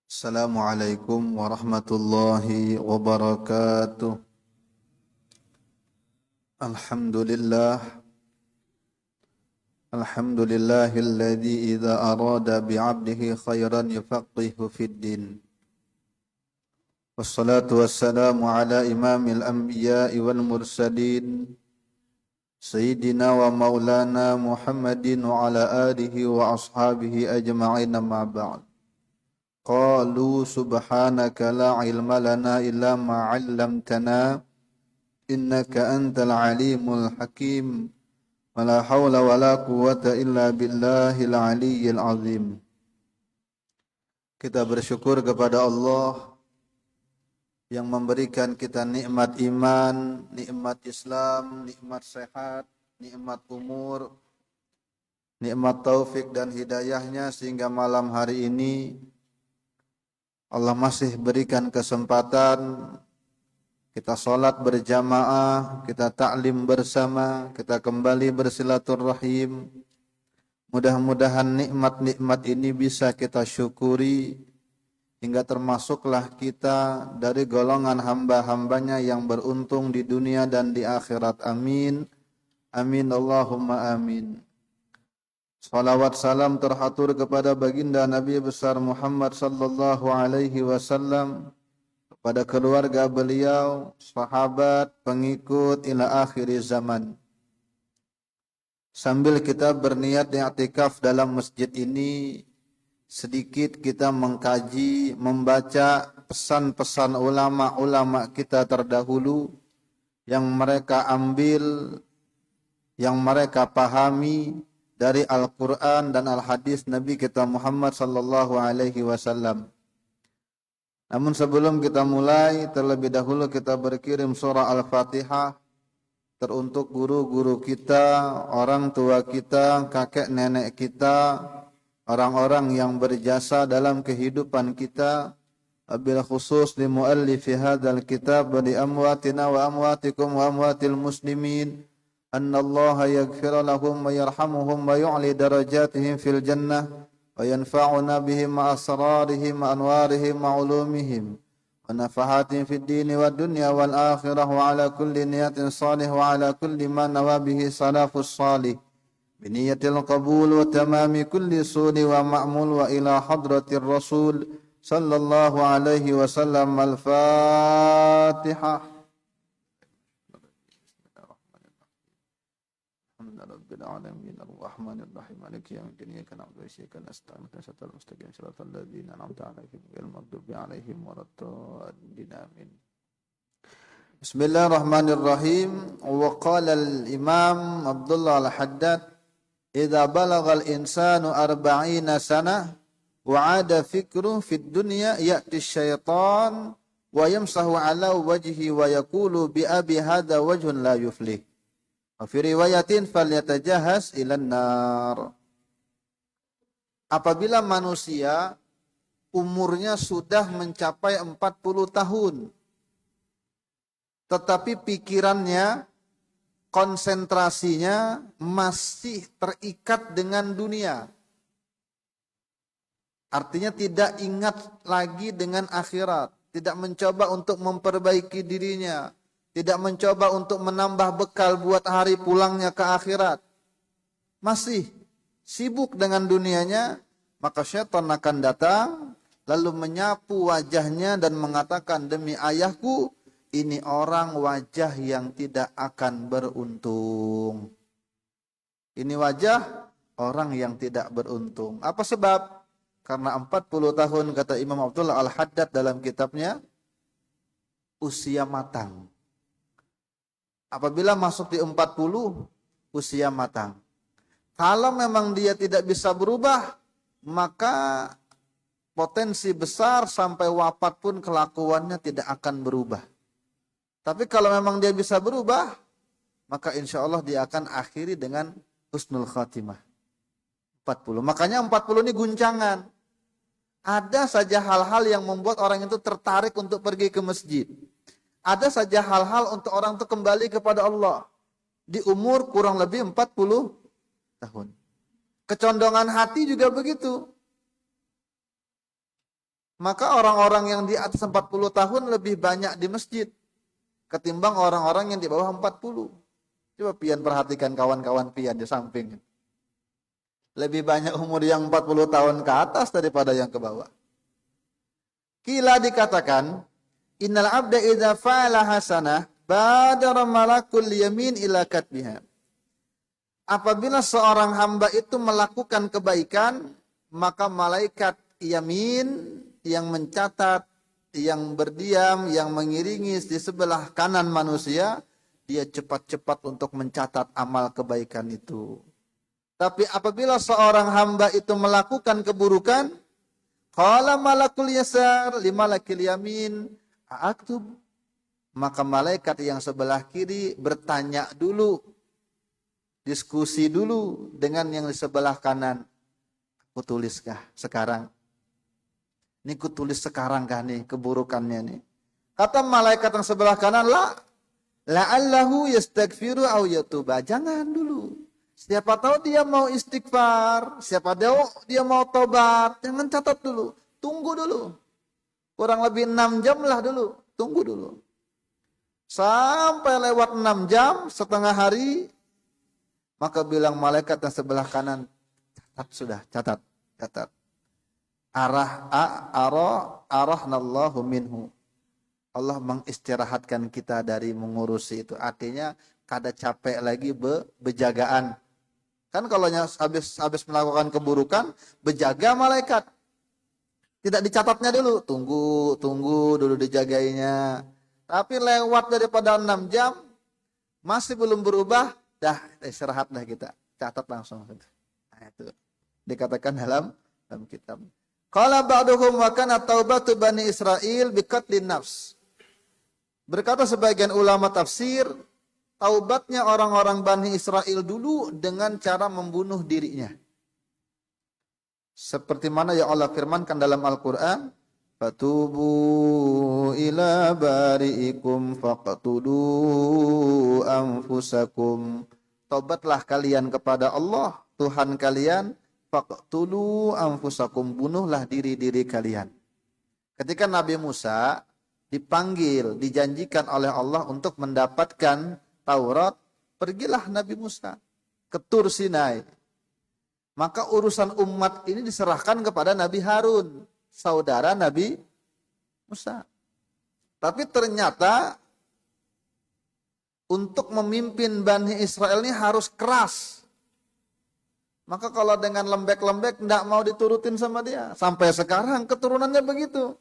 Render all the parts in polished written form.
Assalamualaikum warahmatullahi wabarakatuh. Alhamdulillah. Alhamdulillahilladzi idza arada bi'abdihi khairan yufaqihu fid din. Wassalatu wassalamu ala imamil anbiya'i wal mursalin Sayyidina wa maulana Muhammadin wa ala alihi wa ashabihi ajma'in amma ba'd. Qalu subhanaka la ilma lana illa ma 'allamtana innaka antal alimul hakim. Wala haula wala quwwata illa billahil aliyyil azim. Kita bersyukur kepada Allah yang memberikan kita nikmat iman, nikmat Islam, nikmat sehat, nikmat umur, nikmat taufik dan hidayahnya sehingga malam hari ini Allah masih berikan kesempatan kita sholat berjamaah, kita ta'lim bersama, kita kembali bersilaturahim. Mudah-mudahan nikmat-nikmat ini bisa kita syukuri hingga termasuklah kita dari golongan hamba-hambanya yang beruntung di dunia dan di akhirat. Amin. Amin Allahumma amin. Salawat salam terhatur kepada baginda Nabi besar Muhammad sallallahu alaihi wasallam, pada keluarga beliau, sahabat, pengikut ila akhir zaman. Sambil kita berniat i'tikaf dalam masjid ini, sedikit kita mengkaji, membaca pesan-pesan ulama-ulama kita terdahulu yang mereka ambil, yang mereka pahami dari Al-Quran dan Al-Hadis Nabi kita Muhammad sallallahu alaihi wasallam. Namun sebelum kita mulai, terlebih dahulu kita berkirim surah Al-Fatihah teruntuk guru-guru kita, orang tua kita, kakek nenek kita, orang-orang yang berjasa dalam kehidupan kita, wabil khusus li muallifi hadzal kitab wa li amwatina wa amwatikum wa amwatil muslimin, annallaha yaghfir lahum wa yarhamuhum wa yu'li darajatihim fil jannah wa yanfa'una bihim ma asrarihim wa anwarihim wa ulumihim wa nafahatihim fid dini wad dunya wal akhirah wa ala kulli niyatin salih wa ala kulli ma nawa bihi salafus salih bi niyatil qabul wa tamami kulli suni wa ma'mul wa ila hadratir rasul sallallahu alaihi wasallam. Al-Fatihah. Rabbil alamin arrahmanir rahim maliki yaumiddin iyyaka na'budu wa iyyaka nasta'in ihdinas siratal mustaqim siratal ladzina an'amta 'alaihim ghairil maghdubi 'alaihim waladdallin amin. Bismillahirrahmanirrahim. Wa qala al-Imam Abdullah al-Haddad, idza balagha al-insanu 40 sanah wa 'ada fikruhu fid dunya ya'ti asy-syaitan wa yamsahu 'ala wajhihi wa yaqulu bi abi hadha wajhun la yuflih. Fi riwayatin falyatajahaz ilan nar. Apabila manusia umurnya sudah mencapai 40 tahun, tetapi pikirannya, konsentrasinya masih terikat dengan dunia. Artinya tidak ingat lagi dengan akhirat, tidak mencoba untuk memperbaiki dirinya, tidak mencoba untuk menambah bekal buat hari pulangnya ke akhirat, masih sibuk dengan dunianya, maka syaitan akan datang lalu menyapu wajahnya dan mengatakan, demi ayahku, ini orang wajah yang tidak akan beruntung. Ini wajah orang yang tidak beruntung. Apa sebab? Karena 40 tahun, kata Imam Abdullah Al-Haddad dalam kitabnya, usia matang. Apabila masuk di 40, usia matang. Kalau memang dia tidak bisa berubah, maka potensi besar sampai wafat pun kelakuannya tidak akan berubah. Tapi kalau memang dia bisa berubah, maka insya Allah dia akan akhiri dengan husnul khatimah. 40. Makanya 40 ini guncangan. Ada saja hal-hal yang membuat orang itu tertarik untuk pergi ke masjid. Ada saja hal-hal untuk orang itu kembali kepada Allah. Di umur kurang lebih 40 tahun. Kecondongan hati juga begitu. Maka orang-orang yang di atas 40 tahun lebih banyak di masjid ketimbang orang-orang yang di bawah 40. Coba pian perhatikan kawan-kawan pian di samping. Lebih banyak umur yang 40 tahun ke atas daripada yang ke bawah. Kila dikatakan, innal abda idza fa'ala hasanah badara malakul yamin ila katbiha. Apabila seorang hamba itu melakukan kebaikan, maka malaikat yamin yang mencatat, yang berdiam, yang mengiringi di sebelah kanan manusia, dia cepat-cepat untuk mencatat amal kebaikan itu. Tapi apabila seorang hamba itu melakukan keburukan, qala malakul yasar li malakil yamin, a'aktub. Maka malaikat yang sebelah kiri bertanya dulu, diskusi dulu dengan yang di sebelah kanan. Aku tuliskah sekarang? Ini ku tulis sekarang kah nih keburukannya nih? Kata malaikat yang sebelah kanan, la'allahu yastaghfiru aw yatuba. Jangan dulu. Siapa tahu dia mau istighfar, siapa tahu dia mau tobat. Jangan catat dulu. Tunggu dulu. Kurang lebih 6 jam lah dulu. Tunggu dulu. Sampai lewat 6 jam, setengah hari, maka bilang malaikat yang sebelah kanan, catat sudah, catat. Arahnallahu minhu. Allah mengistirahatkan kita dari mengurusi itu. Artinya kada capek lagi bejagaan. Kan kalau habis melakukan keburukan, bejaga malaikat. Tidak dicatatnya dulu, tunggu dulu dijagainya. Tapi lewat daripada 6 jam, masih belum berubah, dah istirahat dah kita. Catat langsung. Nah, itu dikatakan dalam kitab. Qala ba'duhum wa kana taubatu bani Israil bi qatlin nafs. Berkata sebagian ulama tafsir, taubatnya orang-orang Bani Israel dulu dengan cara membunuh dirinya. Seperti mana yang Allah firmankan dalam Al-Quran, fatubu ila bari'ikum faqtulu anfusakum. Taubatlah kalian kepada Allah, Tuhan kalian, faqtulu anfusakum, bunuhlah diri-diri kalian. Ketika Nabi Musa dipanggil, dijanjikan oleh Allah untuk mendapatkan Taurat, pergilah Nabi Musa ke Tur Sinai. Maka urusan umat ini diserahkan kepada Nabi Harun, saudara Nabi Musa. Tapi ternyata untuk memimpin Bani Israel ini harus keras. Maka kalau dengan lembek-lembek tidak mau diturutin sama dia. Sampai sekarang keturunannya begitu.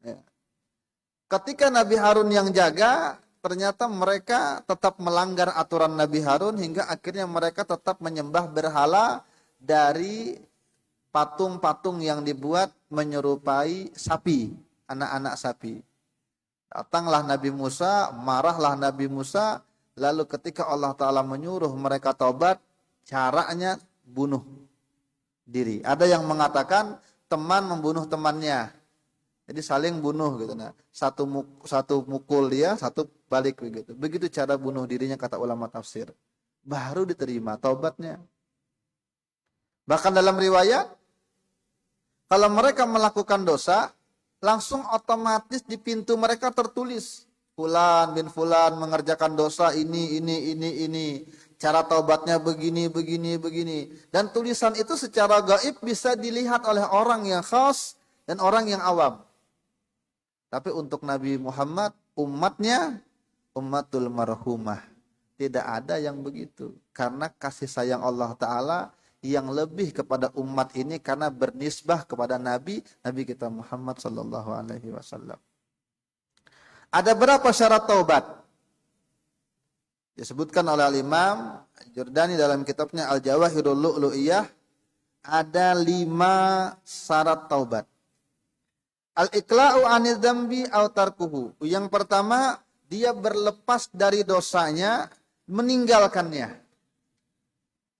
Ya. Ketika Nabi Harun yang jaga, ternyata mereka tetap melanggar aturan Nabi Harun hingga akhirnya mereka tetap menyembah berhala dari patung-patung yang dibuat menyerupai sapi, anak-anak sapi. Datanglah Nabi Musa, marahlah Nabi Musa, lalu ketika Allah Ta'ala menyuruh mereka taubat, caranya bunuh diri. Ada yang mengatakan teman membunuh temannya. Jadi saling bunuh gitu. Nah, satu mukul dia, satu balik begitu. Begitu cara bunuh dirinya kata ulama tafsir. Baru diterima taubatnya. Bahkan dalam riwayat, kalau mereka melakukan dosa, langsung otomatis di pintu mereka tertulis, Fulan bin Fulan mengerjakan dosa ini. Cara taubatnya begini. Dan tulisan itu secara gaib bisa dilihat oleh orang yang khas dan orang yang awam. Tapi untuk Nabi Muhammad, umatnya, ummatul marhumah. Tidak ada yang begitu. Karena kasih sayang Allah Ta'ala yang lebih kepada umat ini karena bernisbah kepada Nabi kita Muhammad sallallahu alaihi wasallam. Ada berapa syarat taubat? Disebutkan oleh Al-Imam Jurdani dalam kitabnya Al-Jawahirul Lu'lu'iyah, ada 5 syarat taubat. Al-iqla'u 'anil dzambi aw tarkuhu. Yang pertama, dia berlepas dari dosanya, meninggalkannya.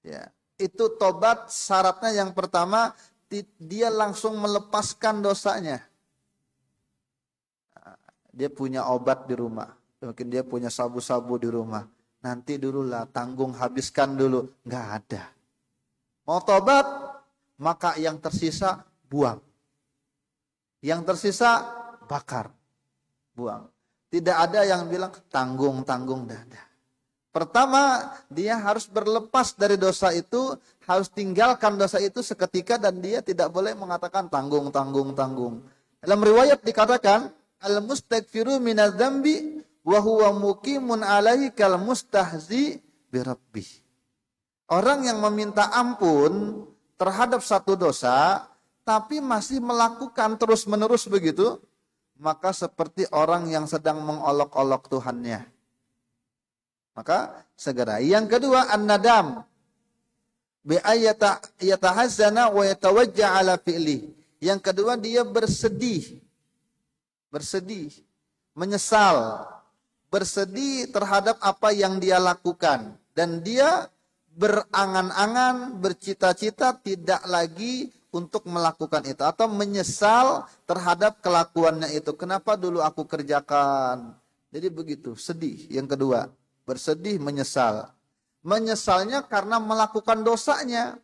Ya, itu tobat syaratnya yang pertama, dia langsung melepaskan dosanya. Dia punya obat di rumah, mungkin dia punya sabu-sabu di rumah. Nanti dululah, tanggung, habiskan dulu. Nggak ada. Mau tobat, maka yang tersisa buang. Yang tersisa bakar, buang. Tidak ada yang bilang tanggung-tanggung, dada. Pertama, dia harus berlepas dari dosa itu, harus tinggalkan dosa itu seketika, dan dia tidak boleh mengatakan tanggung-tanggung-tanggung. Dalam riwayat dikatakan, al-mustaghfiru minadz dzambi wa huwa muqimun alaihi kal mustahzi bi rabbih. Orang yang meminta ampun terhadap satu dosa tapi masih melakukan terus-menerus begitu, maka seperti orang yang sedang mengolok-olok Tuhannya. Maka segera. Yang kedua, an-nadam bi yatahazzana wa yatawajja ala fi'li. Yang kedua, dia bersedih, menyesal, bersedih terhadap apa yang dia lakukan, dan dia berangan-angan, bercita-cita tidak lagi untuk melakukan itu, atau menyesal terhadap kelakuannya itu. Kenapa dulu aku kerjakan? Jadi begitu, sedih. Yang kedua, bersedih, menyesal. Menyesalnya karena melakukan dosanya,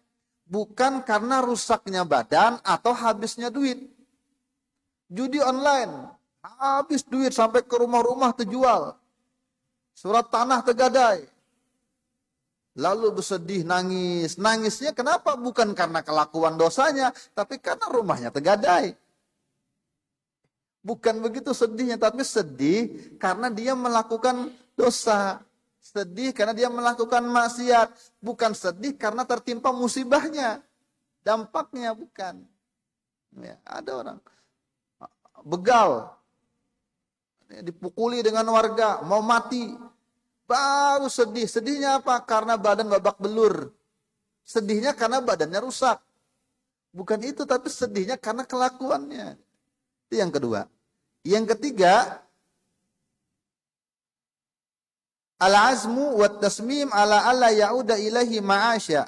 bukan karena rusaknya badan atau habisnya duit. Judi online, habis duit sampai ke rumah-rumah terjual. Surat tanah tergadai. Lalu bersedih, nangis. Nangisnya kenapa? Bukan karena kelakuan dosanya, tapi karena rumahnya tergadai. Bukan begitu sedihnya, tapi sedih karena dia melakukan dosa. Sedih karena dia melakukan maksiat. Bukan sedih karena tertimpa musibahnya. Dampaknya bukan. Ya, ada orang begal, dipukuli dengan warga, mau mati, baru sedih. Sedihnya apa? Karena badan babak belur. Sedihnya karena badannya rusak. Bukan itu, tapi sedihnya karena kelakuannya. Itu yang kedua. Yang ketiga, al-azmu wa tasmim ala alla ya'uda ilahi ma'asya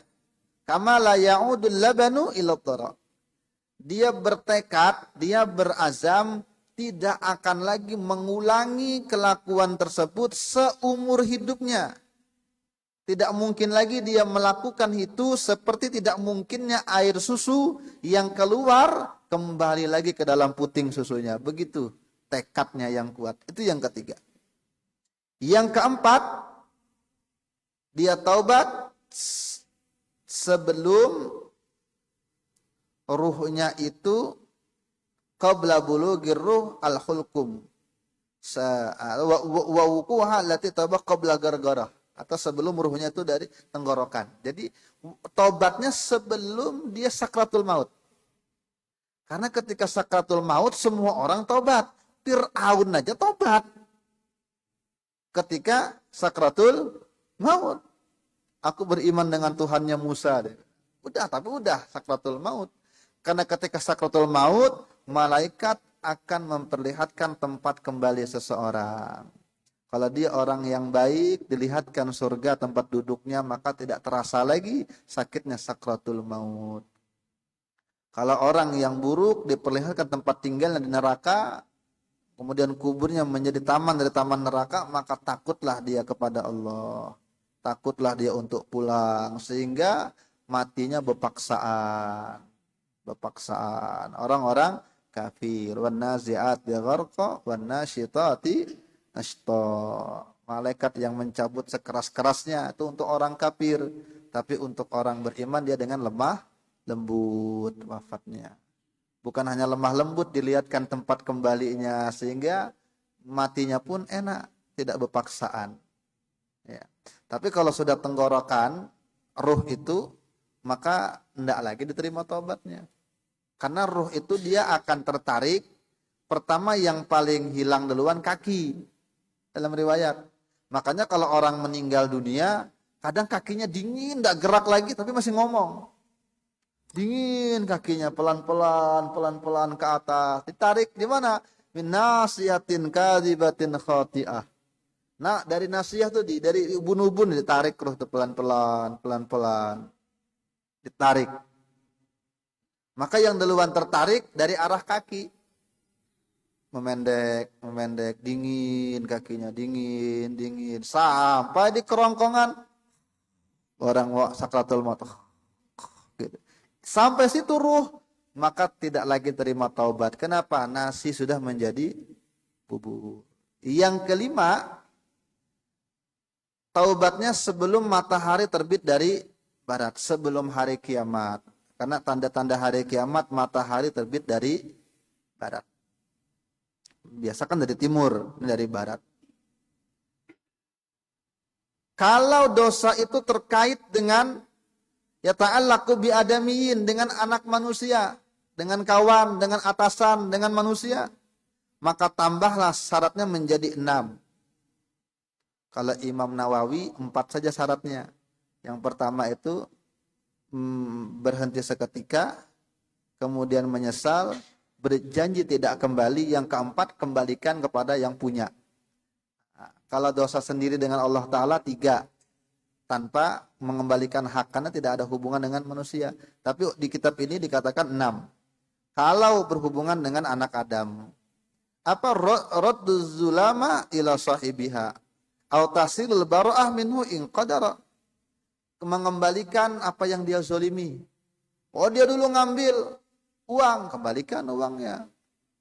kama la ya'udul labanu ila dhara. Dia bertekad, dia berazam tidak akan lagi mengulangi kelakuan tersebut seumur hidupnya. Tidak mungkin lagi dia melakukan itu, seperti tidak mungkinnya air susu yang keluar kembali lagi ke dalam puting susunya. Begitu tekadnya yang kuat. Itu yang ketiga. Yang keempat, dia taubat sebelum ruhnya itu qabla bulughir ruh al-hulqum wa wuquha allati taubat qabla gargarah, atau sebelum ruhnya itu dari tenggorokan. Jadi taubatnya sebelum dia sakratul maut. Karena ketika sakratul maut semua orang taubat. Fir'aun aja taubat ketika sakratul maut. Aku beriman dengan Tuhannya Musa. Udah, tapi udah sakratul maut. Karena ketika sakratul maut, malaikat akan memperlihatkan tempat kembali seseorang. Kalau dia orang yang baik, dilihatkan surga tempat duduknya, maka tidak terasa lagi sakitnya sakratul maut. Kalau orang yang buruk, diperlihatkan tempat tinggalnya di neraka, kemudian kuburnya menjadi taman dari taman neraka, maka takutlah dia kepada Allah. Takutlah dia untuk pulang, sehingga matinya berpaksaan. Orang-orang kafir. Wan nazi'ati gharqa wan nasyitati nashta. Malaikat yang mencabut sekeras-kerasnya itu untuk orang kafir, tapi untuk orang beriman dia dengan lemah lembut wafatnya. Bukan hanya lemah lembut, dilihatkan tempat kembalinya, sehingga matinya pun enak, tidak berpaksaan. Ya. Tapi kalau sudah tenggorokan ruh itu, maka tidak lagi diterima taubatnya. Karena ruh itu dia akan tertarik, pertama yang paling hilang duluan kaki. Dalam riwayat, Makanya kalau orang meninggal dunia, kadang kakinya dingin, tidak gerak lagi, tapi masih ngomong. Dingin kakinya, pelan-pelan, pelan-pelan ke atas. Ditarik di mana? Min nasiyatin kadzibatin khati'ah. Nah, dari nasiyah tuh dari ubun-ubun ditarik terus tuh pelan-pelan, pelan-pelan. Ditarik. Maka yang duluan tertarik dari arah kaki. Memendek, memendek, dingin kakinya, dingin, dingin. Sampai di kerongkongan orang sakratul maut. Gitu. Sampai situ ruh, maka tidak lagi terima taubat. Kenapa? Nasi sudah menjadi bubur. Yang kelima, taubatnya sebelum matahari terbit dari barat, sebelum hari kiamat. Karena tanda-tanda hari kiamat matahari terbit dari barat. Biasa kan dari timur, dari barat. Kalau dosa itu terkait dengan ya ta'allaqu bi adamiyin, dengan anak manusia, dengan kawan, dengan atasan, dengan manusia, maka tambahlah syaratnya menjadi 6. Kalau Imam Nawawi 4 saja syaratnya. Yang pertama itu berhenti seketika, kemudian menyesal, berjanji tidak kembali. Yang keempat, kembalikan kepada yang punya. Nah, kalau dosa sendiri dengan Allah Ta'ala 3, tanpa mengembalikan hak, karena tidak ada hubungan dengan manusia. Tapi di kitab ini dikatakan 6. Kalau berhubungan dengan anak Adam, apa? Radduz zulama ila sahibiha au tasilul bara'ah minhu in qadara. Mengembalikan apa yang dia zolimi. Oh, dia dulu ngambil uang, kembalikan uangnya.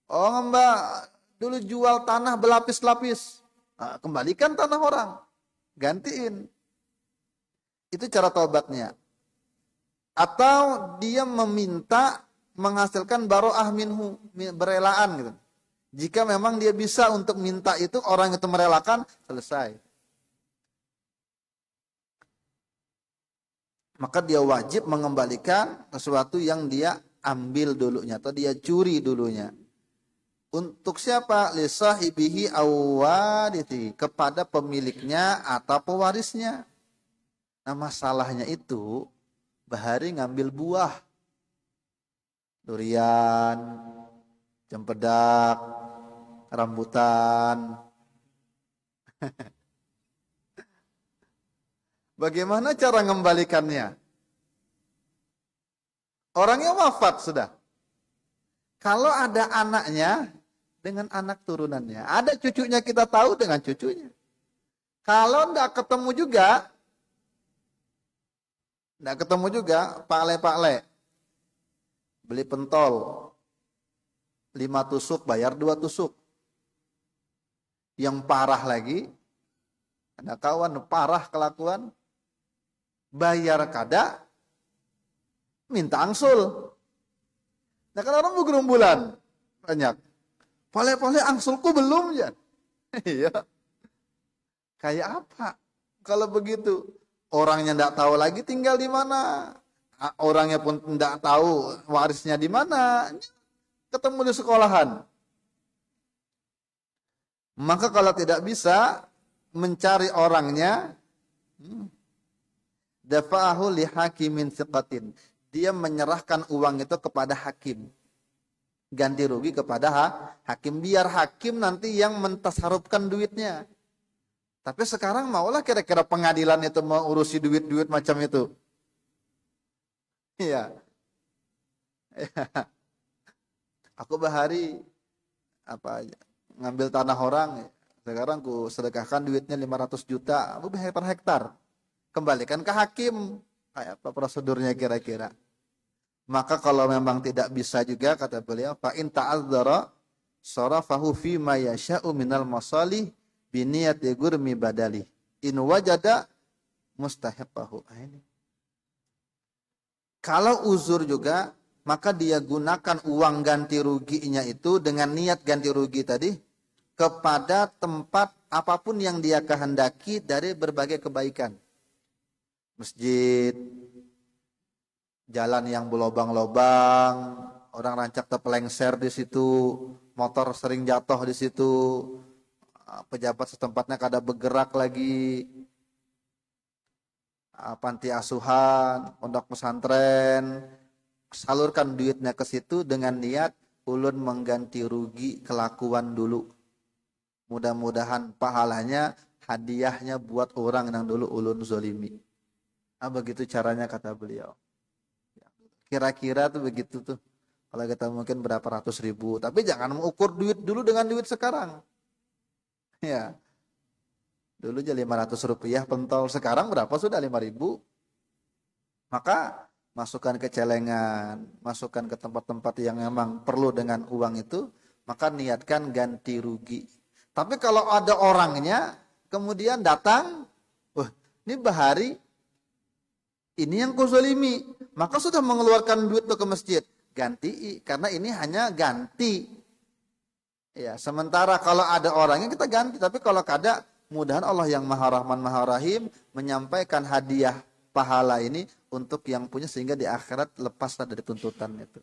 Oh, mbak dulu jual tanah berlapis-lapis, nah, kembalikan tanah orang, gantiin. Itu cara taubatnya. Atau dia meminta menghasilkan baro'ah minhu, berelaan gitu. Jika memang dia bisa untuk minta itu, orang itu merelakan, selesai. Maka dia wajib mengembalikan sesuatu yang dia ambil dulunya atau dia curi dulunya. Untuk siapa? Li sahibihi awwadithi, kepada pemiliknya atau pewarisnya. Nah, masalahnya itu Bahari ngambil buah. Durian, cempedak, rambutan. Bagaimana cara mengembalikannya? Orangnya wafat sudah. Kalau ada anaknya dengan anak turunannya, ada cucunya kita tahu dengan cucunya. Kalau enggak ketemu juga, pakle-pakle. Beli pentol 5 tusuk, bayar 2 tusuk. Yang parah lagi, ada kawan parah kelakuan, bayar kada, minta angsul. Nah, kan orang bergerumbulan banyak. Pale-pale angsulku belum ya. Iya. Kayak apa? Kalau begitu, orangnya enggak tahu lagi tinggal di mana. Orangnya pun enggak tahu warisnya di mana. Ketemu di sekolahan. Maka kalau tidak bisa mencari orangnya, dafa'ahu li hakimin thiqatin. Dia menyerahkan uang itu kepada hakim. Ganti rugi kepada hakim. Biar hakim nanti yang mentasarufkan duitnya. Tapi sekarang maulah kira-kira pengadilan itu mau urusi duit-duit macam itu. Iya. Aku Bahari ngambil tanah orang. Sekarang ku sedekahkan duitnya 500 juta. Aku hektar-hektar. Kembalikan ke hakim. Kayak apa prosedurnya kira-kira. Maka kalau memang tidak bisa juga, kata beliau, fa in ta'adzara sarafahu fi ma yasha'u minal masalih biniyati gurmi badali in wajada mustahiqahu. Ini. Kalau uzur juga, maka dia gunakan uang ganti ruginya itu dengan niat ganti rugi tadi kepada tempat apapun yang dia kehendaki dari berbagai kebaikan. Masjid, jalan yang berlobang-lobang, orang rancak terpelengser di situ, motor sering jatuh di situ, pejabat setempatnya kada bergerak lagi, panti asuhan, pondok pesantren, salurkan duitnya ke situ dengan niat ulun mengganti rugi kelakuan dulu. Mudah-mudahan pahalanya, hadiahnya buat orang yang dulu ulun zolimi. Begitu caranya kata beliau. Kira-kira tuh begitu tuh. Kalau kita mungkin berapa ratus ribu. Tapi jangan mengukur duit dulu dengan duit sekarang. Ya. Dulu aja 500 rupiah pentol. Sekarang berapa sudah 5.000. Maka masukkan ke celengan. Masukkan ke tempat-tempat yang memang perlu dengan uang itu. Maka niatkan ganti rugi. Tapi kalau ada orangnya, kemudian datang. Wah, ini Bahari. Ini yang kau zalimi, maka sudah mengeluarkan duit ke masjid, ganti, karena ini hanya ganti. Ya, sementara kalau ada orangnya kita ganti, tapi kalau kada, mudahan Allah yang Maha Rahman Maha Rahim menyampaikan hadiah pahala ini untuk yang punya sehingga di akhirat lepaslah dari tuntutan itu.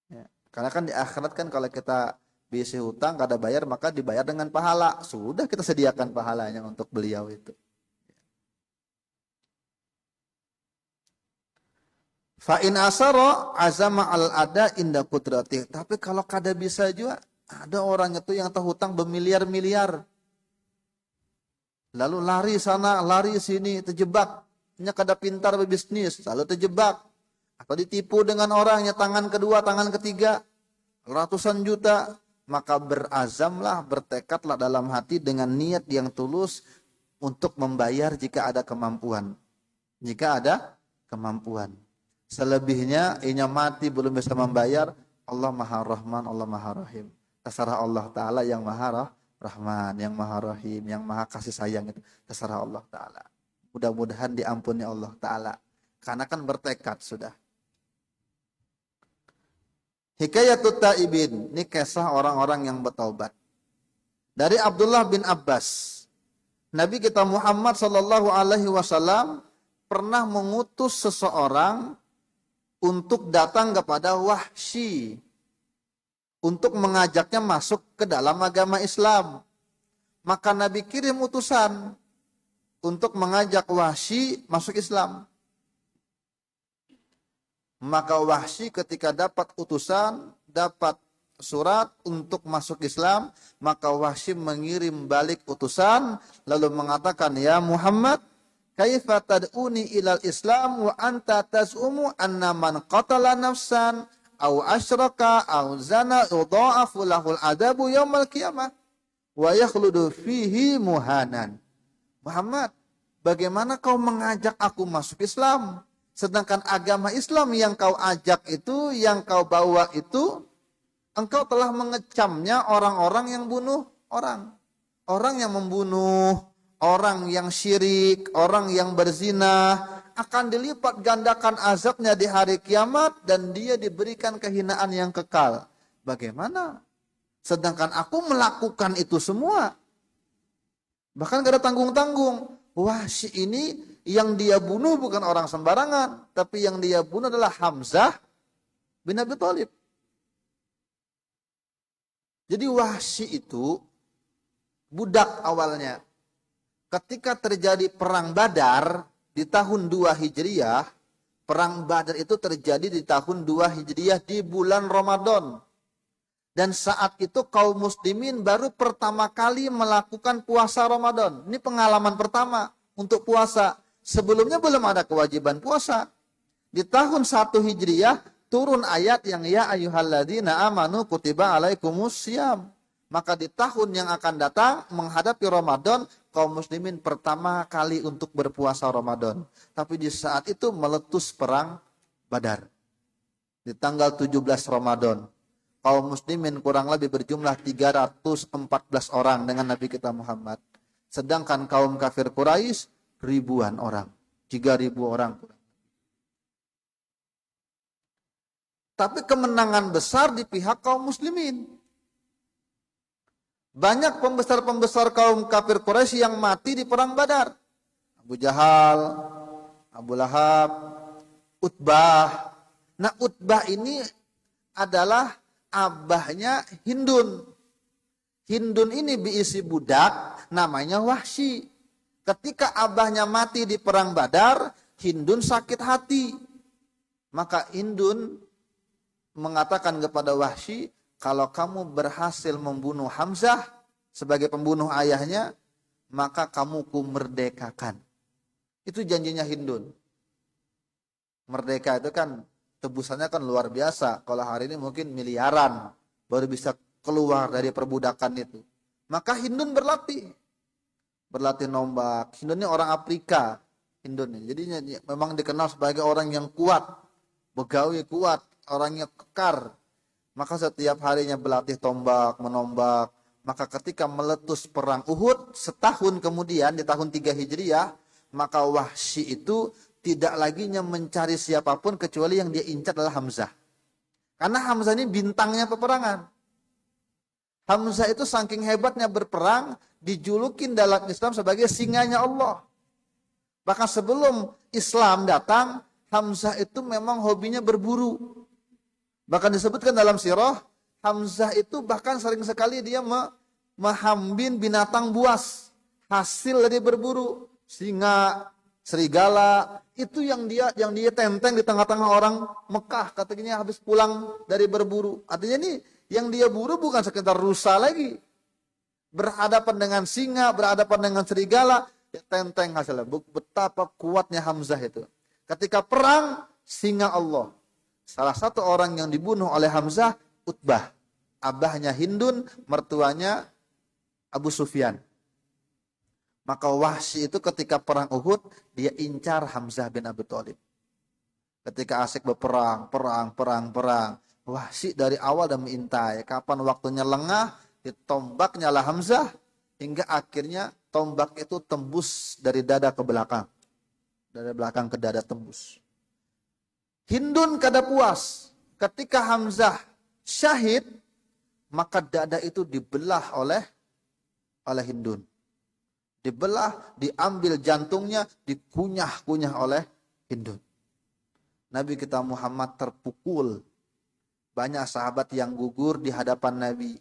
Ya, karena kan di akhirat kan kalau kita bisi hutang kada bayar maka dibayar dengan pahala. Sudah kita sediakan pahalanya untuk beliau itu. Fa in asara azama al ada inda qudrati. Tapi kalau kada bisa juga, ada orang itu yang terhutang bermiliar-miliar. Lalu lari sana, lari sini, terjebak. Nya kada pintar berbisnis, lalu terjebak. Atau ditipu dengan orangnya tangan kedua, tangan ketiga, ratusan juta. Maka berazamlah, bertekadlah dalam hati dengan niat yang tulus untuk membayar jika ada kemampuan. Jika ada kemampuan. Selebihnya inya mati belum bisa membayar, Allah Maha Rahman, Allah Maha Rahim. Terserah Allah Ta'ala yang Maha Rahman, yang Maha Rahim, yang Maha Kasih Sayang itu. Terserah Allah Ta'ala. Mudah-mudahan diampuni Allah Ta'ala. Karena kan bertekad sudah. Hikayatut Ta'ibin. Ini kisah orang-orang yang bertaubat. Dari Abdullah bin Abbas. Nabi kita Muhammad SAW pernah mengutus seseorang untuk datang kepada Wahsy untuk mengajaknya masuk ke dalam agama Islam. Maka Nabi kirim utusan untuk mengajak Wahsy masuk Islam. Maka Wahsy ketika dapat utusan, dapat surat untuk masuk Islam, maka Wahsy mengirim balik utusan lalu mengatakan, "Ya Muhammad, kaifa tad'uni ilal Islam wa anta taz'umu anna man qatala nafsan aw asyraka aw zana yudha'afu lahul adabu yaumal qiyamah wa yakhludu fihi muhanan." Muhammad, bagaimana kau mengajak aku masuk Islam sedangkan agama Islam yang kau ajak itu, yang kau bawa itu, engkau telah mengecamnya orang-orang yang bunuh orang. Orang yang membunuh, orang yang syirik, orang yang berzina akan dilipat gandakan azabnya di hari kiamat dan dia diberikan kehinaan yang kekal. Bagaimana? Sedangkan aku melakukan itu semua. Bahkan gak ada tanggung-tanggung. Wah, si ini yang dia bunuh bukan orang sembarangan, tapi yang dia bunuh adalah Hamzah bin Abi Thalib. Jadi Wahsy itu budak awalnya. Ketika terjadi perang Badar di tahun 2 Hijriah, perang Badar itu terjadi di tahun 2 Hijriah di bulan Ramadan. Dan saat itu kaum muslimin baru pertama kali melakukan puasa Ramadan. Ini pengalaman pertama untuk puasa. Sebelumnya belum ada kewajiban puasa. Di tahun 1 Hijriah turun ayat yang ya ayyuhalladzina amanu kutiba alaikumus syiyam. Maka di tahun yang akan datang menghadapi Ramadan, kaum muslimin pertama kali untuk berpuasa Ramadan. Tapi di saat itu meletus perang Badar. Di tanggal 17 Ramadan, kaum muslimin kurang lebih berjumlah 314 orang dengan Nabi kita Muhammad. Sedangkan kaum kafir Quraisy ribuan orang, 3.000 orang. Tapi kemenangan besar di pihak kaum muslimin. Banyak pembesar-pembesar kaum kafir Quraisy yang mati di perang Badar. Abu Jahal, Abu Lahab, Utbah. Nah, Utbah ini adalah abahnya Hindun. Hindun ini diisi budak namanya Wahsy. Ketika abahnya mati di perang Badar, Hindun sakit hati. Maka Hindun mengatakan kepada Wahsy, kalau kamu berhasil membunuh Hamzah sebagai pembunuh ayahnya, maka kamu ku merdekakan. Itu janjinya Hindun. Merdeka itu kan tebusannya kan luar biasa. Kalau hari ini mungkin miliaran baru bisa keluar dari perbudakan itu. Maka Hindun berlatih nombak. Hindun ini orang Afrika. Hindun ini. Jadi memang dikenal sebagai orang yang kuat, begawi kuat, orangnya kekar. Maka setiap harinya berlatih menombak. Maka ketika meletus perang Uhud, setahun kemudian di tahun 3 Hijriah, maka Wahsy itu tidak lagi mencari siapapun kecuali yang dia incar adalah Hamzah. Karena Hamzah ini bintangnya peperangan. Hamzah itu saking hebatnya berperang, dijulukin dalam Islam sebagai singanya Allah. Bahkan sebelum Islam datang, Hamzah itu memang hobinya berburu. Bahkan disebutkan dalam sirah, Hamzah itu bahkan sering sekali dia menghambin binatang buas. Hasil dari berburu. Singa, serigala, itu yang dia tenteng di tengah-tengah orang Mekah. Katanya habis pulang dari berburu. Artinya ini yang dia buru bukan sekedar rusa lagi. Berhadapan dengan singa, berhadapan dengan serigala, ya tenteng hasilnya. Betapa kuatnya Hamzah itu. Ketika perang, singa Allah. Salah satu orang yang dibunuh oleh Hamzah, Utbah. Abahnya Hindun, mertuanya Abu Sufyan. Maka Wahsy itu ketika perang Uhud, dia incar Hamzah bin Abi Thalib. Ketika asik berperang, perang. Wahsy dari awal dan mengintai. Kapan waktunya lengah, ditombaknya lah Hamzah. Hingga akhirnya tombak itu tembus dari dada ke belakang. Dari belakang ke dada tembus. Hindun kada puas. Ketika Hamzah syahid, maka dada itu dibelah oleh Hindun. Dibelah, diambil jantungnya, dikunyah-kunyah oleh Hindun. Nabi kita Muhammad terpukul. Banyak sahabat yang gugur di hadapan Nabi.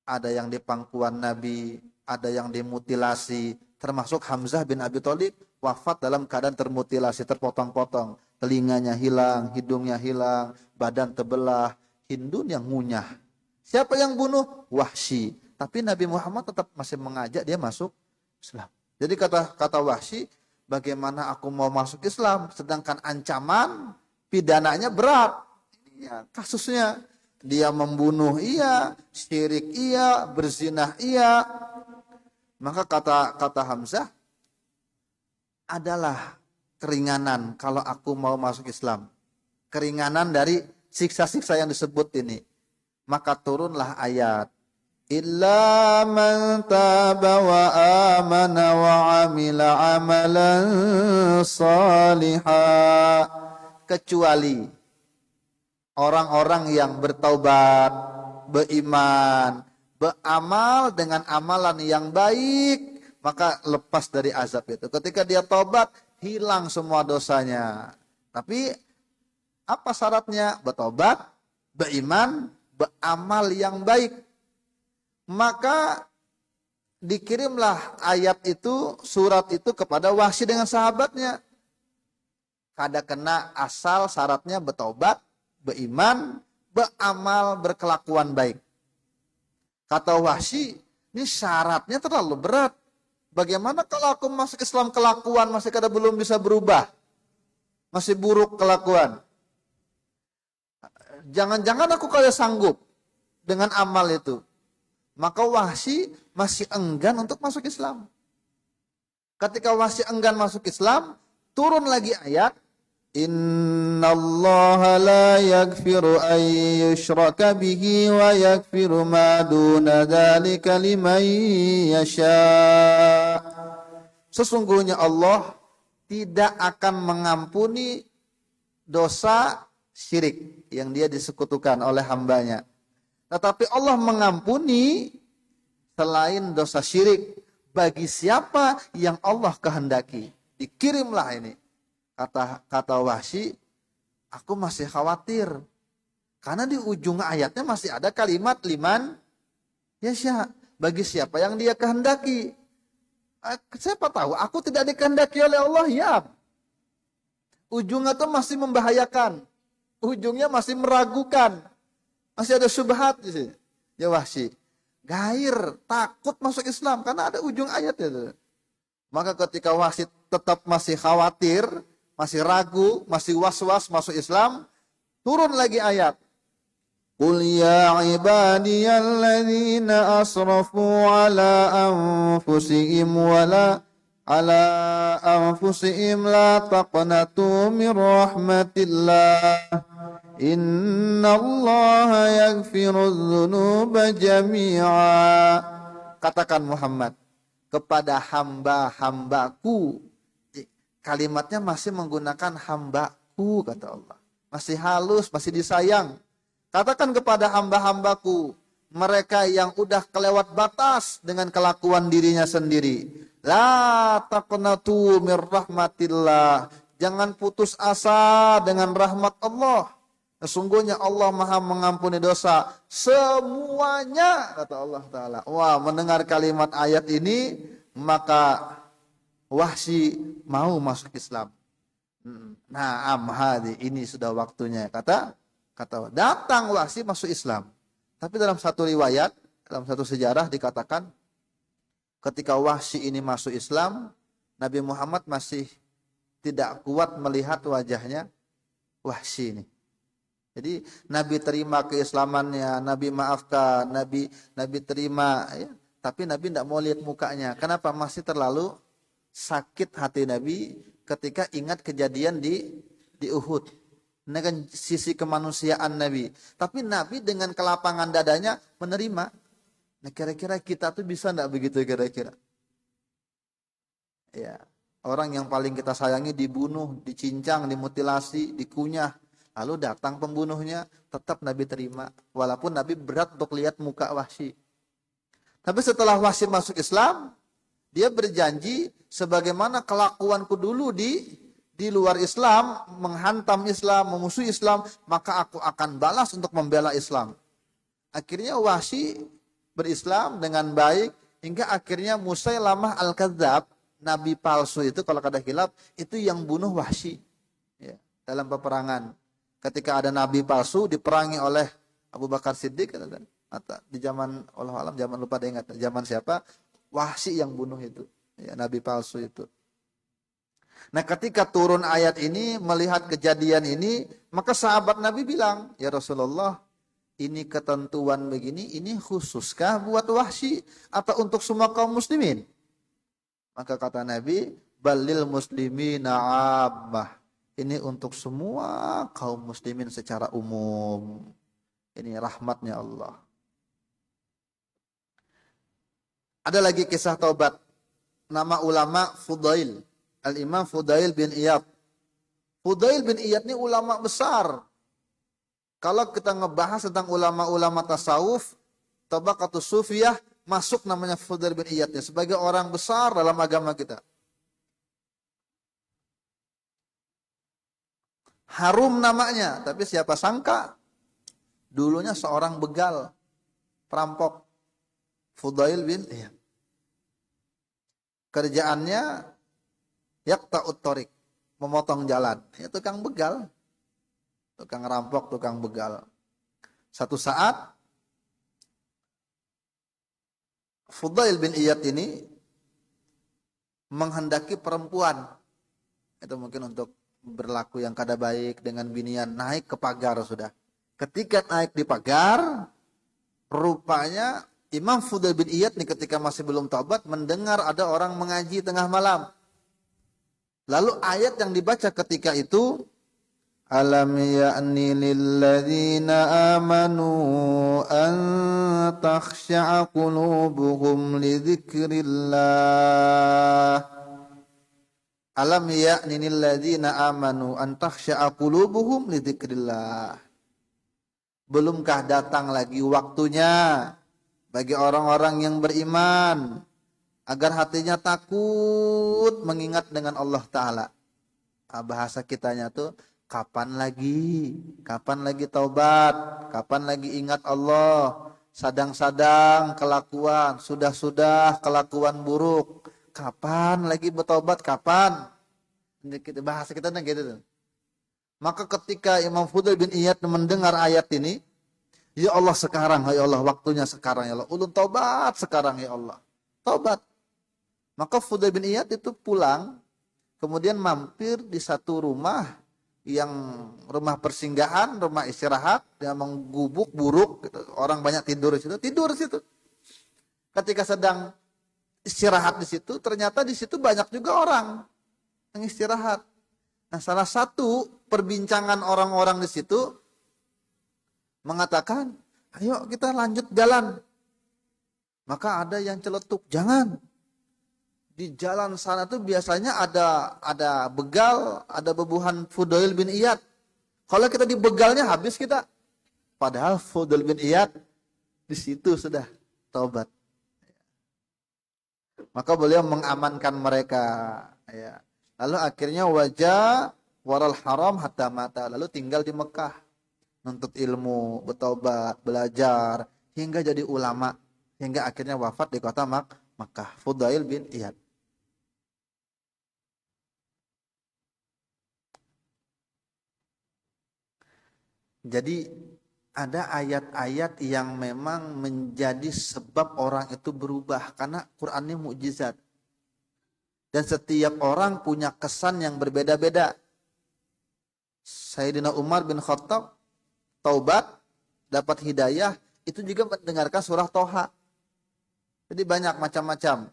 Ada yang di pangkuan Nabi, ada yang dimutilasi. Termasuk Hamzah bin Abi Thalib wafat dalam keadaan termutilasi, terpotong-potong. Telinganya hilang, hidungnya hilang, badan terbelah. Hindun yang ngunyah. Siapa yang bunuh? Wahsy. Tapi Nabi Muhammad tetap masih mengajak dia masuk Islam. Jadi kata Wahsy, bagaimana aku mau masuk Islam sedangkan ancaman pidananya berat. Ya, kasusnya dia membunuh iya, syirik iya, berzinah iya. Maka kata Hamzah, adalah keringanan kalau aku mau masuk Islam. Keringanan dari siksa-siksa yang disebut ini. Maka turunlah ayat illa man taba wa amana wa amila amalan salihah, kecuali orang-orang yang bertaubat, beriman, beramal dengan amalan yang baik, maka lepas dari azab itu. Ketika dia taubat, hilang semua dosanya. Tapi apa syaratnya? Bertobat, beriman, beramal yang baik. Maka dikirimlah ayat itu, surat itu kepada Wahsy dengan sahabatnya. Kada kena asal syaratnya bertobat, beriman, beramal, berkelakuan baik. Kata Wahsy, ini syaratnya terlalu berat. Bagaimana kalau aku masuk Islam kelakuan masih kada belum bisa berubah? Masih buruk kelakuan. Jangan-jangan aku kada sanggup dengan amal itu. Maka Wahsy masih enggan untuk masuk Islam. Ketika Wahsy enggan masuk Islam, turun lagi ayat, innallaha la yaghfiru an yushraka bihi wa yaghfiru ma duna dzalika liman yasha. Sesungguhnya Allah tidak akan mengampuni dosa syirik yang dia disekutukan oleh hambanya. Tetapi Allah mengampuni selain dosa syirik bagi siapa yang Allah kehendaki. Dikirimlah ini. Kata Wahsy, aku masih khawatir. Karena di ujung ayatnya masih ada kalimat liman Bagi siapa yang dia kehendaki. Siapa tahu, aku tidak dikehendaki oleh Allah, ya. Ujungnya tuh masih membahayakan. Ujungnya masih meragukan. Masih ada syubhat di sini. Ya Wahsy, gair, takut masuk Islam karena ada ujung ayat itu. Maka ketika Wahsy tetap masih khawatir, masih ragu, masih was-was masuk Islam, turun lagi ayat. Qul ya ibadiyalladzina asrafu ala anfusihim ala anfusihim la taqnatu min rahmatillah. Innallaha yaghfirudz dzunuba jami'a. Katakan Muhammad kepada hamba-hambaku. Kalimatnya masih menggunakan hambaku, kata Allah. Masih halus, masih disayang. Katakan kepada hamba-hambaku, mereka yang udah kelewat batas dengan kelakuan dirinya sendiri. La taqnatu mir rahmatillah. Jangan putus asa dengan rahmat Allah. Sesungguhnya Allah Maha mengampuni dosa semuanya, kata Allah Ta'ala. Wah, mendengar kalimat ayat ini, maka Wahsy mau masuk Islam. Naam hadi, ini sudah waktunya, kata datang Wahsy masuk Islam. Tapi dalam satu riwayat, dalam satu sejarah dikatakan ketika Wahsy ini masuk Islam, Nabi Muhammad masih tidak kuat melihat wajahnya Wahsy ini. Jadi Nabi terima keislamannya, Nabi maafkan, Nabi terima, ya, tapi Nabi tidak mau lihat mukanya. Kenapa? Masih terlalu sakit hati Nabi ketika ingat kejadian di Uhud. Ini kan sisi kemanusiaan Nabi. Tapi Nabi dengan kelapangan dadanya menerima. Nah, kira-kira kita tuh bisa enggak begitu kira-kira? Ya, orang yang paling kita sayangi dibunuh, dicincang, dimutilasi, dikunyah. Lalu datang pembunuhnya, tetap Nabi terima. Walaupun Nabi berat untuk lihat muka Wahsy. Tapi setelah Wahsy masuk Islam, dia berjanji sebagaimana kelakuanku dulu di luar Islam, menghantam Islam, memusuhi Islam, maka aku akan balas untuk membela Islam. Akhirnya Wahsy berislam dengan baik, hingga akhirnya Musailamah al-Kadzab, nabi palsu itu kalau kada hilaf, itu yang bunuh Wahsy. Ya, dalam peperangan. Ketika ada nabi palsu diperangi oleh Abu Bakar Siddiq, di zaman Allah alam, zaman lupa ingat, zaman siapa? Wahsy yang bunuh itu, ya, nabi palsu itu. Nah, ketika turun ayat ini, melihat kejadian ini, maka sahabat Nabi bilang, ya Rasulullah, ini ketentuan begini, ini khususkah buat Wahsy atau untuk semua kaum muslimin? Maka kata Nabi, balil muslimina ammah. Ini untuk semua kaum muslimin secara umum. Ini rahmatnya Allah. Ada lagi kisah taubat. Nama ulama Fudail. Al-Imam Fudail bin Iyad. Fudail bin Iyad ini ulama besar. Kalau kita ngebahas tentang ulama-ulama tasawuf, Tabaqatus Sufiyah, masuk namanya Fudail bin Iyad sebagai orang besar dalam agama kita. Harum namanya, tapi siapa sangka dulunya seorang begal, perampok. Fudail bin Iyad. Kerjaannya yaqta'ut thoriq, memotong jalan. Ya, tukang begal. Tukang rampok, tukang begal. Satu saat Fudail bin Iyad ini menghendaki perempuan. Itu mungkin untuk berlaku yang kada baik dengan binian, naik ke pagar sudah. Ketika naik di pagar, rupanya Imam Fudail bin Iyad nih ketika masih belum taubat mendengar ada orang mengaji tengah malam. Lalu ayat yang dibaca ketika itu, alam ya'ni lilladzina amanu an takhsha'a qulubuhum li dzikrillah. Alam ya'ni lilladzina amanu an takhsha'a qulubuhum li dzikrillah. Belumkah datang lagi waktunya bagi orang-orang yang beriman agar hatinya takut mengingat dengan Allah Ta'ala. Bahasa kitanya tuh, kapan lagi taubat, kapan lagi ingat Allah. sadang-sadang kelakuan, sudah-sudah kelakuan buruk. Kapan lagi bertobat? Kapan? Ini kita bahasa kita gitu tuh. Maka ketika Imam Fudail bin Iyad mendengar ayat ini, ya Allah sekarang, ya Allah waktunya sekarang ya Allah. Ulun taubat sekarang ya Allah. Taubat. Maka Fudail bin Iyad itu pulang, kemudian mampir di satu rumah yang rumah persinggahan, rumah istirahat, yang menggubuk buruk, gitu. Orang banyak tidur di situ. Ketika sedang istirahat di situ, ternyata di situ banyak juga orang yang istirahat. Nah, salah satu perbincangan orang-orang di situ mengatakan, ayo kita lanjut jalan. Maka ada yang celetuk, jangan. Di jalan sana tuh biasanya ada begal, ada bebuhan Fudail bin Iyad. Kalau kita di begalnya habis kita. Padahal Fudail bin Iyad di situ sudah taubat. Maka beliau mengamankan mereka. Ya. Lalu akhirnya wajah waral haram hatta mata. Lalu tinggal di Mekah. Nuntut ilmu, bertaubat, belajar. Hingga jadi ulama. Hingga akhirnya wafat di kota Makkah. Fudail bin Iyad. Jadi ada ayat-ayat yang memang menjadi sebab orang itu berubah. Karena Qurannya mukjizat. Dan setiap orang punya kesan yang berbeda-beda. Sayyidina Umar bin Khattab taubat, dapat hidayah, itu juga mendengarkan surah Toha. Jadi banyak macam-macam.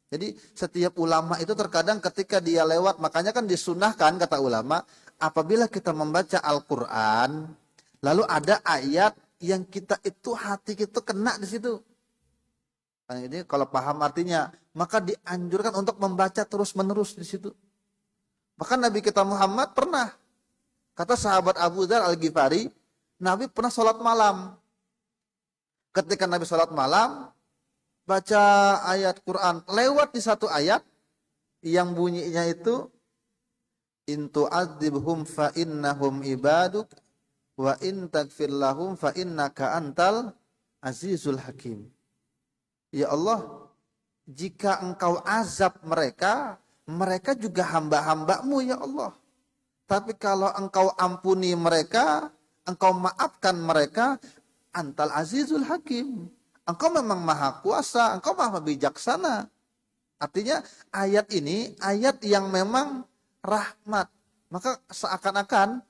Jadi setiap ulama itu terkadang ketika dia lewat, makanya kan disunahkan kata ulama, apabila kita membaca Al-Quran, lalu ada ayat yang kita itu hati kita kena di situ. Nah, ini kalau paham artinya, maka dianjurkan untuk membaca terus-menerus di situ. Bahkan Nabi kita Muhammad pernah, kata sahabat Abu Dzar Al-Ghifari, Nabi pernah sholat malam. Ketika Nabi sholat malam, baca ayat Quran, lewat di satu ayat yang bunyinya itu, in tu'adzibhum fa innahum ibaduk wa in tagfir lahum fa innaka antal azizul hakim. Ya Allah, jika engkau azab mereka, mereka juga hamba-hambamu ya Allah. Tapi kalau engkau ampuni mereka, engkau maafkan mereka, antal azizul hakim. Engkau memang maha kuasa, engkau maha bijaksana. Artinya ayat ini, ayat yang memang rahmat. Maka seakan-akan,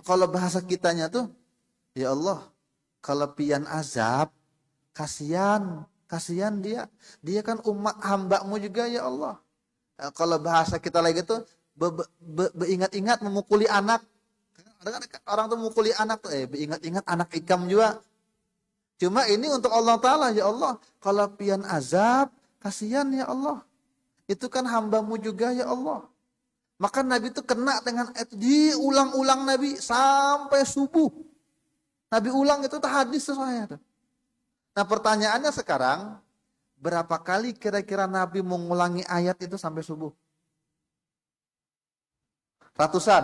kalau bahasa kitanya tuh, ya Allah, kalau pian azab, kasihan dia. Dia kan umat hambamu juga ya Allah. Kalau bahasa kita lagi tuh, beringat-ingat memukuli anak. Orang tuh memukuli anak tuh, beringat-ingat anak ikam juga. Cuma ini untuk Allah Ta'ala, ya Allah. Kalau pian azab, kasihan ya Allah. Itu kan hambamu juga ya Allah. Maka Nabi itu kena dengan itu. Diulang-ulang Nabi sampai subuh. Nabi ulang itu tuh hadis sesuai. Nah pertanyaannya sekarang, berapa kali kira-kira Nabi mengulangi ayat itu sampai subuh? Ratusan?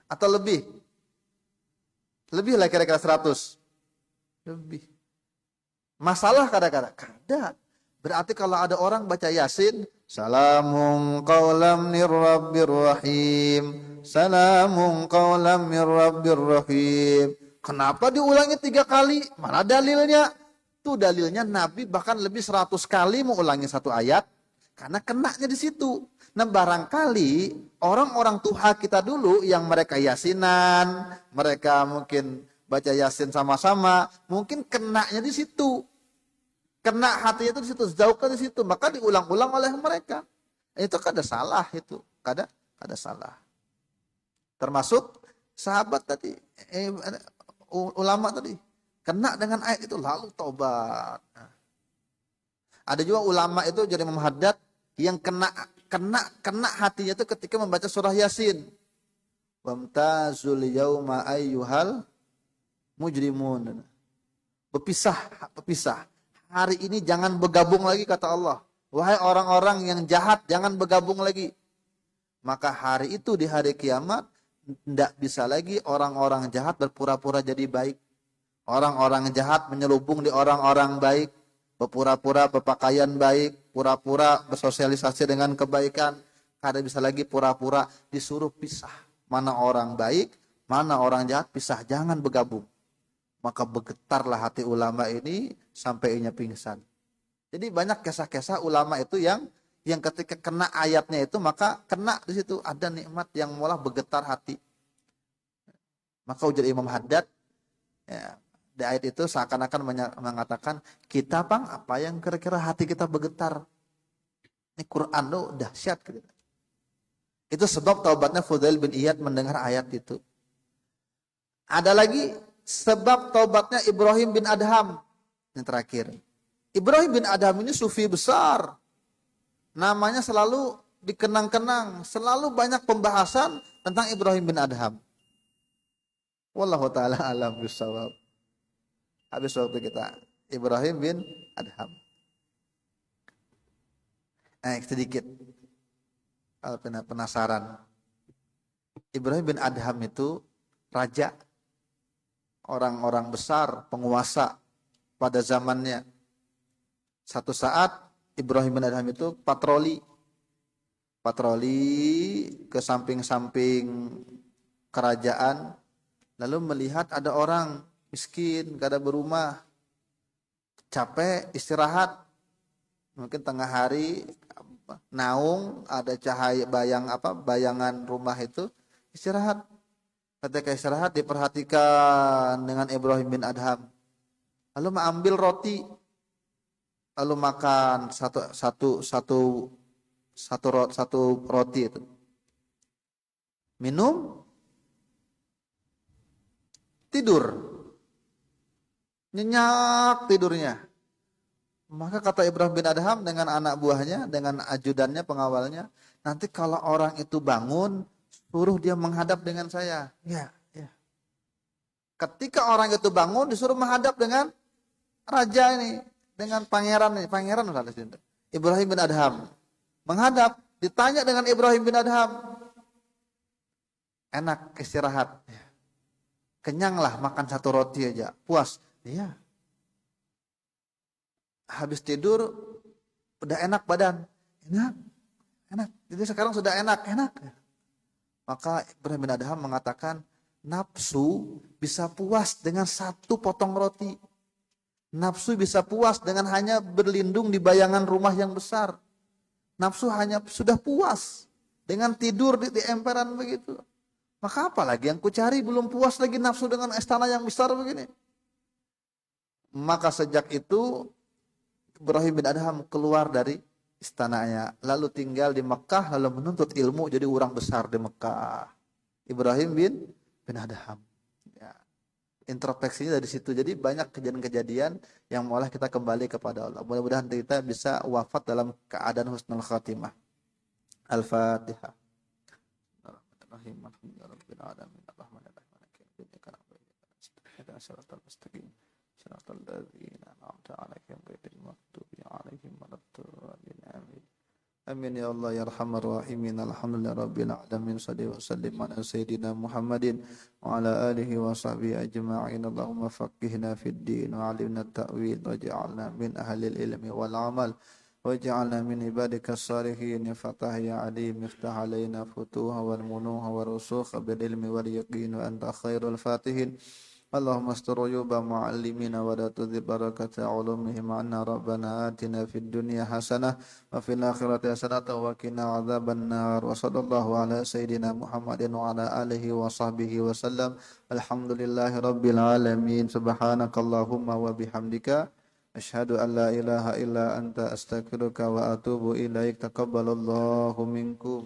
Atau lebih? Lebih lah kira-kira 100. Lebih. Masalah kadang-kadang? Kada. Berarti kalau ada orang baca Yasin, salamun qawlam mir rabbir rahim. Salamun qawlam mir rabbir rahim. Kenapa diulangi 3 kali? Mana dalilnya? Tuh dalilnya Nabi bahkan lebih 100 kali mengulangi satu ayat. Karena kenanya di situ. Nah barangkali orang-orang Tuhan kita dulu yang mereka yasinan, mereka mungkin baca yasin sama-sama, mungkin kenanya di situ. Kena hatinya itu di situ, jauhkan di situ, maka diulang-ulang oleh mereka. Itu kada salah itu, kada salah. Termasuk sahabat tadi, ulama tadi, kena dengan ayat itu lalu taubat. Ada juga ulama itu jadi Imam Haddad yang kena hatinya itu ketika membaca surah Yasin. Wamtazul yauma ayyuhal mujrimun. Berpisah. Hari ini jangan bergabung lagi kata Allah. Wahai orang-orang yang jahat, jangan bergabung lagi. Maka hari itu di hari kiamat tidak bisa lagi orang-orang jahat berpura-pura jadi baik. Orang-orang jahat menyelubung di orang-orang baik, berpura-pura berpakaian baik, pura-pura bersosialisasi dengan kebaikan. Ada bisa lagi pura-pura disuruh pisah. Mana orang baik, mana orang jahat, pisah, jangan bergabung. Maka bergetarlah hati ulama ini sampai inya pingsan. Jadi banyak kisah-kisah ulama itu yang ketika kena ayatnya itu maka kena di situ ada nikmat yang malah bergetar hati. Maka ujar Imam Haddad, ya, di ayat itu seakan-akan mengatakan kita bang apa yang kira-kira hati kita bergetar. Ini Quran tuh dahsyat gitu. Itu sebab taubatnya Fudail bin Iyad mendengar ayat itu. Ada lagi sebab taubatnya Ibrahim bin Adham. Yang terakhir. Ibrahim bin Adham ini sufi besar. Namanya selalu dikenang-kenang. Selalu banyak pembahasan tentang Ibrahim bin Adham. Wallahu ta'ala alam bisawab. Habis waktu kita. Ibrahim bin Adham. Sedikit. Penasaran. Ibrahim bin Adham itu raja. Orang-orang besar, penguasa pada zamannya. Satu saat Ibrahim bin Adham itu patroli ke samping-samping kerajaan, lalu melihat ada orang miskin, gak ada berumah, capek istirahat, mungkin tengah hari naung, ada cahaya bayangan rumah itu, istirahat. Ketika istirahat diperhatikan dengan Ibrahim bin Adham, lalu mengambil roti, lalu makan satu roti itu, minum, tidur, nyenyak tidurnya. Maka kata Ibrahim bin Adham dengan anak buahnya, dengan ajudannya, pengawalnya, nanti kalau orang itu bangun, suruh dia menghadap dengan saya. Ya. Ketika orang itu bangun, disuruh menghadap dengan raja ini, dengan pangeran Ibrahim bin Adham. Menghadap, ditanya dengan Ibrahim bin Adham. Enak istirahat. Kenyanglah makan satu roti aja, puas. Iya. Habis tidur, udah enak badan. Enak. Jadi sekarang sudah enak. Maka Ibrahim bin Adham mengatakan, nafsu bisa puas dengan satu potong roti. Nafsu bisa puas dengan hanya berlindung di bayangan rumah yang besar. Nafsu hanya sudah puas dengan tidur di emperan begitu. Maka apa lagi yang kucari, belum puas lagi nafsu dengan istana yang besar begini. Maka sejak itu Ibrahim bin Adham keluar dari istananya, lalu tinggal di Mekah, lalu menuntut ilmu jadi orang besar di Mekah. Ibrahim bin Adham. Ya. Introspeksinya dari situ. Jadi banyak kejadian-kejadian yang malah kita kembali kepada Allah. Mudah-mudahan kita bisa wafat dalam keadaan husnul khatimah. Al-Fatihah. Amin ya Allah ya arhamar rahimin. Alhamdulillah rabbil alamin. Shalli wa sallim ala sayyidina Muhammadin wa ala alihi wa sahbihi ajma'in. Allahumma faqihna fid din wa 'allimna at-ta'wil waj'alna min ahli al-ilmi wal 'amal waj'alna min ibadika as-salihin. Ya Fatah ya Alim, iftah alaina futuha wal munuha wal rusukh bil ilmi wal yaqin wa anta khairul fatihin. اللهم استر عيوب معلمينا ولا تذهب بركة علومهم عنا. ربنا آتنا في الدنيا حسنة وفي الآخرة حسنة وقنا عذاب النار. وصلى الله على سيدنا محمد وعلى آله وصحبه وسلم. الحمد لله رب العالمين. سبحانك اللهم وبحمدك أشهد أن لا إله إلا أنت أستغفرك وأتوب إليك. تقبل الله منكم.